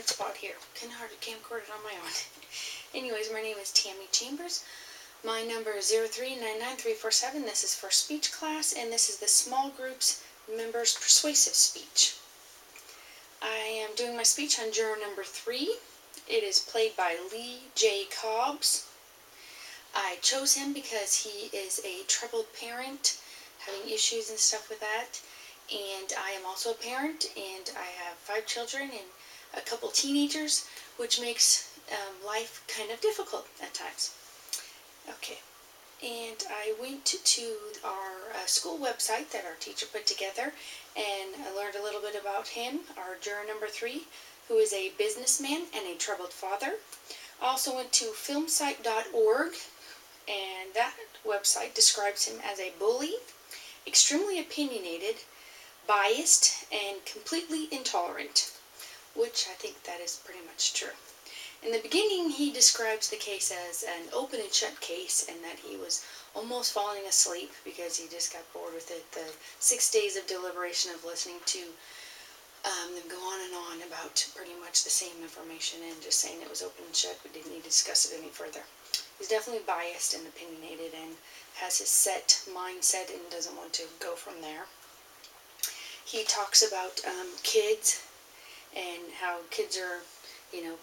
bright spot here. Kind of hard to camcord it on my own. Anyways, my name is Tammy Chambers. My number is 0399347. This is for speech class, and this is the small groups members persuasive speech. I am doing my speech on juror number 3. It is played by Lee J. Cobbs. I chose him because he is a troubled parent, having issues and stuff with that. And I am also a parent, and I have 5 children and a couple teenagers, which makes life kind of difficult at times. Okay, and I went to our school website that our teacher put together, and I learned a little bit about him, our juror number 3, who is a businessman and a troubled father. I also went to filmsite.org, and that website describes him as a bully, extremely opinionated, biased, and completely intolerant, which I think that is pretty much true. In the beginning, he describes the case as an open and shut case, and that he was almost falling asleep because he just got bored with it. The 6 days of deliberation of listening to them go on and on about pretty much the same information and just saying it was open and shut. We didn't need to discuss it any further. He's definitely biased and opinionated and has his set mindset and doesn't want to go from there. He talks about kids and how kids are,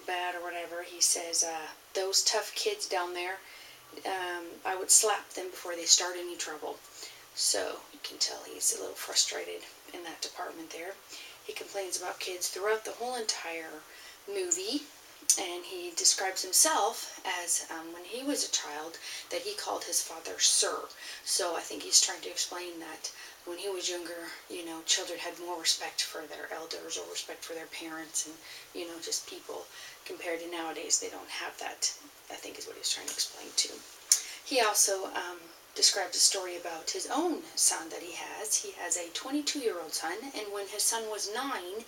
bad or whatever. He says, those tough kids down there, I would slap them before they start any trouble. So you can tell he's a little frustrated in that department there. He complains about kids throughout the whole entire movie, and he describes himself as, when he was a child, that he called his father sir. So I think he's trying to explain that when he was younger, children had more respect for their elders or respect for their parents and, just people, compared to nowadays. They don't have that, I think is what he's trying to explain too. He also describes a story about his own son that he has. He has a 22-year-old son, and when his son was 9,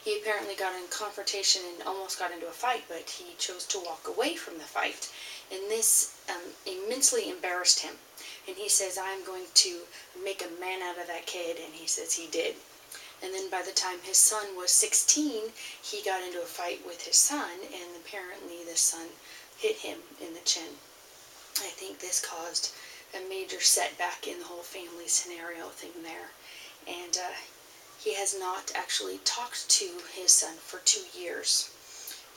he apparently got in confrontation and almost got into a fight, but he chose to walk away from the fight. And this immensely embarrassed him. And he says, I'm going to make a man out of that kid, and he says he did. And then by the time his son was 16, he got into a fight with his son, and apparently the son hit him in the chin. I think this caused a major setback in the whole family scenario thing there. And he has not actually talked to his son for 2 years.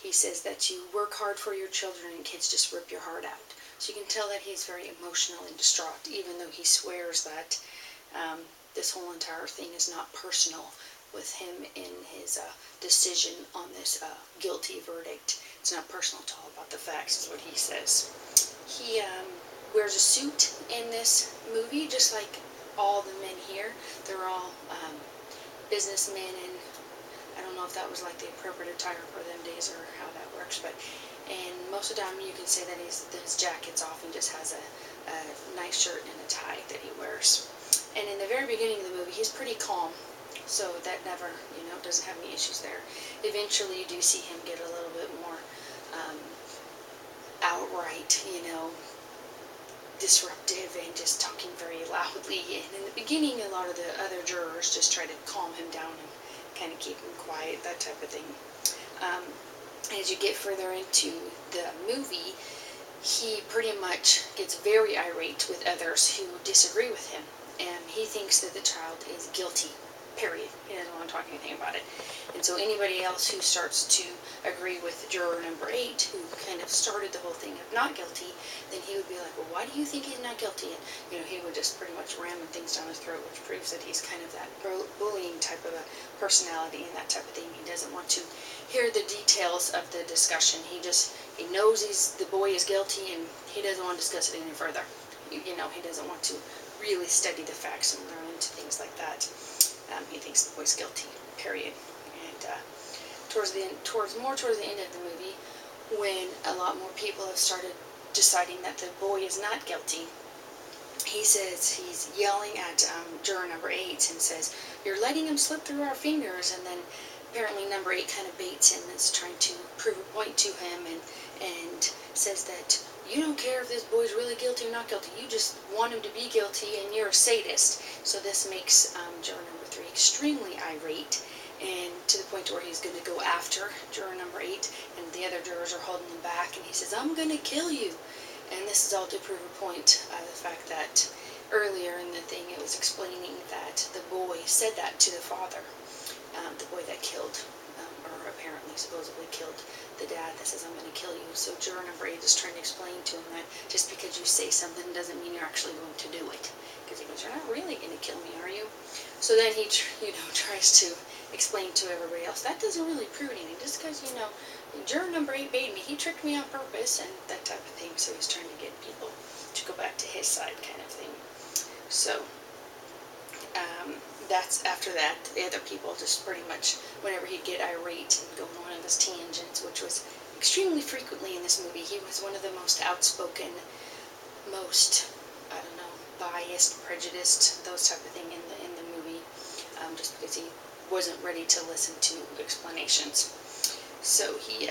He says that you work hard for your children and kids just rip your heart out. So you can tell that he's very emotional and distraught, even though he swears that this whole entire thing is not personal with him in his decision on this guilty verdict. It's not personal at all about the facts, is what he says. He wears a suit in this movie, just like all the men here. They're all businessmen, and I don't know if that was like the appropriate attire for them days or how that works, but most of the time you can say that his jacket's off and just has a nice shirt and a tie that he wears. And in the very beginning of the movie, he's pretty calm, so that never, doesn't have any issues there. Eventually you do see him get a little bit more outright, disruptive and just talking very loudly. And in the beginning, a lot of the other jurors just try to calm him down and kind of keep him quiet, that type of thing. As you get further into the movie, he pretty much gets very irate with others who disagree with him, and he thinks that the child is guilty, period. He doesn't want to talk anything about it. And so anybody else who starts to agree with juror number 8, who kind of started the whole thing of not guilty, then he would be like, well, why do you think he's not guilty? And, he would just pretty much ram things down his throat, which proves that he's kind of that bullying type of a personality and that type of thing. He doesn't want to hear the details of the discussion. He knows the boy is guilty, and he doesn't want to discuss it any further. He doesn't want to really study the facts and learn into things like that. He thinks the boy's guilty, period. And towards the end of the movie, when a lot more people have started deciding that the boy is not guilty, he says he's yelling at juror number 8 and says, "You're letting him slip through our fingers." And then apparently number 8 kind of baits him and is trying to prove a point to him and says that you don't care if this boy's really guilty or not guilty. You just want him to be guilty, and you're a sadist. So this makes juror number 3 extremely irate, and to the point where he's going to go after juror number 8, and the other jurors are holding him back, and he says, "I'm going to kill you." And this is all to prove a point, the fact that earlier in the thing it was explaining that the boy said that to the father, the boy that killed, or apparently supposedly killed the dad, that says, "I'm going to kill you." So juror number 8 is trying to explain to him that just because you say something doesn't mean you're actually going to do it. Because he goes, "You're not really going to kill me, are you?" So then he, tries to explain to everybody else, that doesn't really prove anything. Just because, juror number 8 baited me, he tricked me on purpose, and that type of thing. So he's trying to get people to go back to his side, kind of thing. So that's after that, the other people just pretty much, whenever he'd get irate and go on one of his tangents, which was extremely frequently in this movie, he was one of the most outspoken, most, I don't know, biased, prejudiced, those type of thing in the movie, just because he wasn't ready to listen to explanations. So he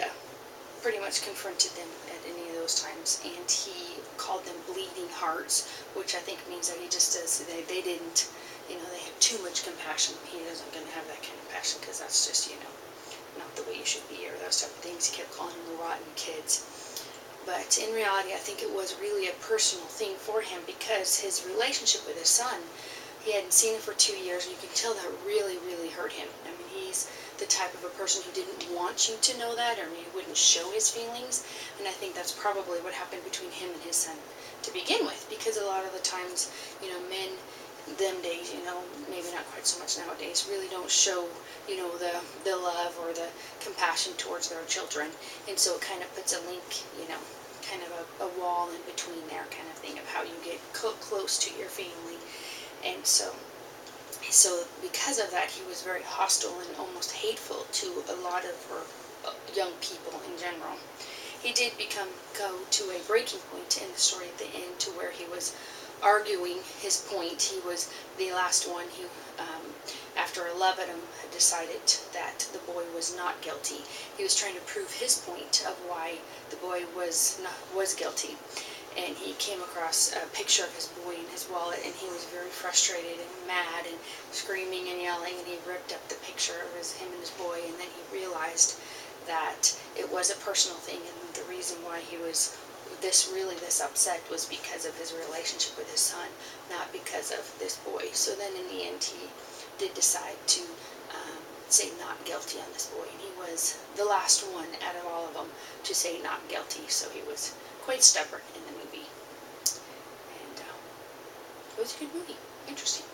pretty much confronted them at any of those times, and he called them bleeding hearts, which I think means that he just does, they didn't, they have too much compassion. He isn't going to have that kind of passion, because that's just, not the way you should be, or those type of things. He kept calling them the rotten kids. But in reality, I think it was really a personal thing for him, because his relationship with his son, he hadn't seen him for 2 years, and you can tell that really, really hurt him. I mean, he's the type of a person who didn't want you to know that, or he wouldn't show his feelings, and I think that's probably what happened between him and his son to begin with, because a lot of the times, men them days, maybe not quite so much nowadays, really don't show, the love or the compassion towards their children, and so it kind of puts a link, kind of a wall in between there, kind of thing, of how you get close to your family. And so because of that, he was very hostile and almost hateful to a lot of young people in general. He did go to a breaking point in the story at the end, to where he was arguing his point. He was the last one who, after 11 of them had decided that the boy was not guilty. He was trying to prove his point of why the boy was guilty. And he came across a picture of his boy in his wallet, and he was very frustrated and mad and screaming and yelling, and he ripped up the picture of him and his boy, and then he realized that it was a personal thing, and the reason why he was this upset was because of his relationship with his son, not because of this boy. So then in the end, he did decide to say not guilty on this boy, and he was the last one out of all of them to say not guilty. So he was quite stubborn in the movie, and it was a good movie, interesting.